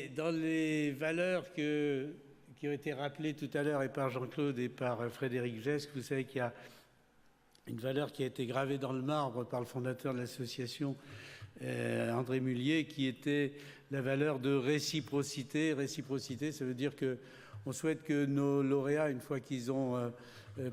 Dans les valeurs qui ont été rappelées tout à l'heure et par Jean-Claude et par Frédéric Gesque, vous savez qu'il y a une valeur qui a été gravée dans le marbre par le fondateur de l'association, André Mullier, qui était la valeur de réciprocité. Réciprocité, ça veut dire qu'on souhaite que nos lauréats, une fois qu'ils ont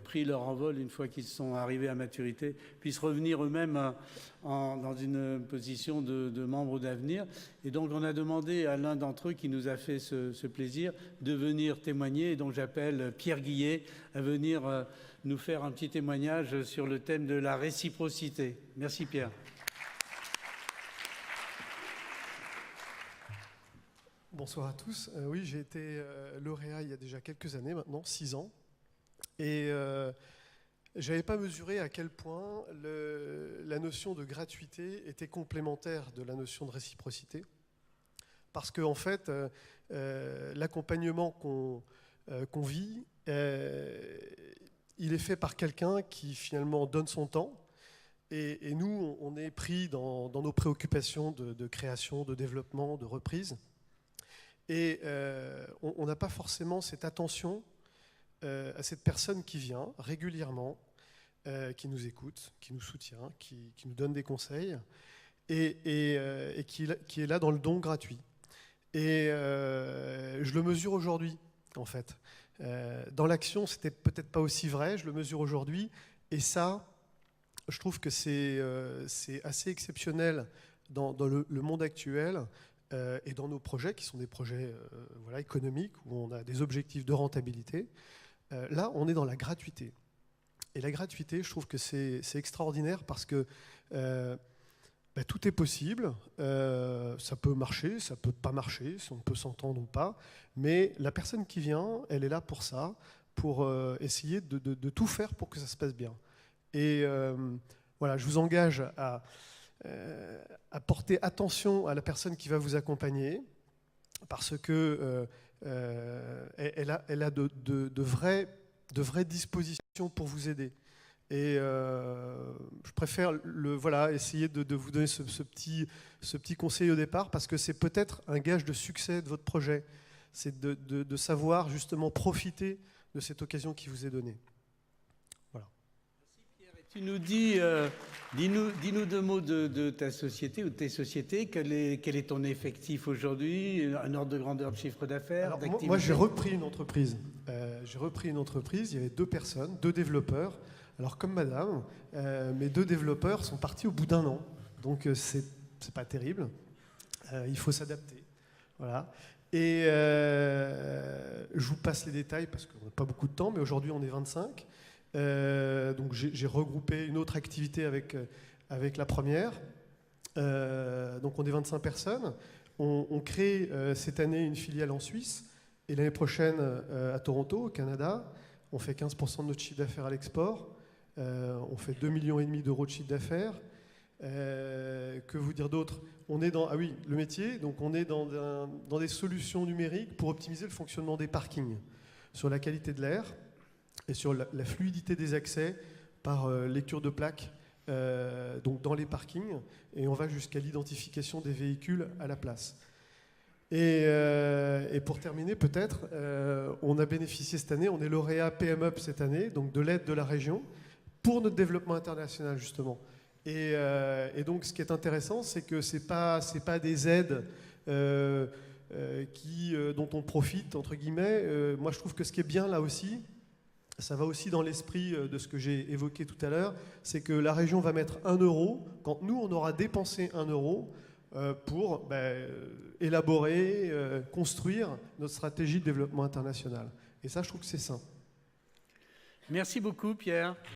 pris leur envol, une fois qu'ils sont arrivés à maturité, puissent revenir eux-mêmes dans une position de membres d'avenir. Et donc on a demandé à l'un d'entre eux qui nous a fait ce plaisir de venir témoigner. Et donc j'appelle Pierre Guillet à venir nous faire un petit témoignage sur le thème de la réciprocité. Merci Pierre. Bonsoir à tous. Oui, j'ai été lauréat il y a déjà quelques années maintenant, 6 ans. Et je n'avais pas mesuré à quel point la notion de gratuité était complémentaire de la notion de réciprocité. Parce qu'en fait, l'accompagnement qu'on vit, il est fait par quelqu'un qui finalement donne son temps. Et nous, on est pris dans nos préoccupations de création, de développement, de reprise. Et on n'a pas forcément cette attention à cette personne qui vient régulièrement, qui nous écoute, qui nous soutient, qui nous donne des conseils, et qui est là dans le don gratuit. Et je le mesure aujourd'hui, en fait. Dans l'action, c'était peut-être pas aussi vrai, je le mesure aujourd'hui, et ça, je trouve que c'est assez exceptionnel dans le monde actuel, et dans nos projets, qui sont des projets voilà, économiques, où on a des objectifs de rentabilité. Là, on est dans la gratuité. Et la gratuité, je trouve que c'est extraordinaire parce que tout est possible. Ça peut marcher, ça peut pas marcher, on peut s'entendre ou pas. Mais la personne qui vient, elle est là pour ça, pour essayer de tout faire pour que ça se passe bien. Et voilà, je vous engage à porter attention à la personne qui va vous accompagner, parce que elle a de vraies dispositions pour vous aider. Et je préfère essayer de vous donner ce petit conseil au départ, parce que c'est peut-être un gage de succès de votre projet. C'est de savoir justement profiter de cette occasion qui vous est donnée. Voilà. Merci Pierre. Et tu nous dis-nous 2 mots de ta société ou de tes sociétés. Quel est ton effectif aujourd'hui? Un ordre de grandeur de chiffre d'affaires? Moi, j'ai repris une entreprise. Il y avait 2 personnes, 2 développeurs. Alors, comme madame, mes 2 développeurs sont partis au bout d'1 an. Donc, c'est pas terrible. Il faut s'adapter. Voilà. Et je vous passe les détails parce qu'on n'a pas beaucoup de temps, mais aujourd'hui, on est 25. Donc j'ai regroupé une autre activité avec la première. Donc on est 25 personnes. On crée cette année une filiale en Suisse et l'année prochaine à Toronto, au Canada. On fait 15% de notre chiffre d'affaires à l'export. On fait 2,5 millions d'euros de chiffre d'affaires. Que vous dire d'autre? On est dans le métier. Donc on est dans des solutions numériques pour optimiser le fonctionnement des parkings, sur la qualité de l'air et sur la fluidité des accès par lecture de plaques donc dans les parkings, et on va jusqu'à l'identification des véhicules à la place. Et pour terminer, peut-être, on a bénéficié cette année, on est lauréat PM-UP cette année, donc de l'aide de la région, pour notre développement international, justement. Et donc, ce qui est intéressant, c'est que c'est pas des aides dont on profite, entre guillemets. Moi, je trouve que ce qui est bien, là aussi, ça va aussi dans l'esprit de ce que j'ai évoqué tout à l'heure, c'est que la région va mettre 1 euro quand nous, on aura dépensé 1 euro pour élaborer, construire notre stratégie de développement international. Et ça, je trouve que c'est sain. Merci beaucoup, Pierre.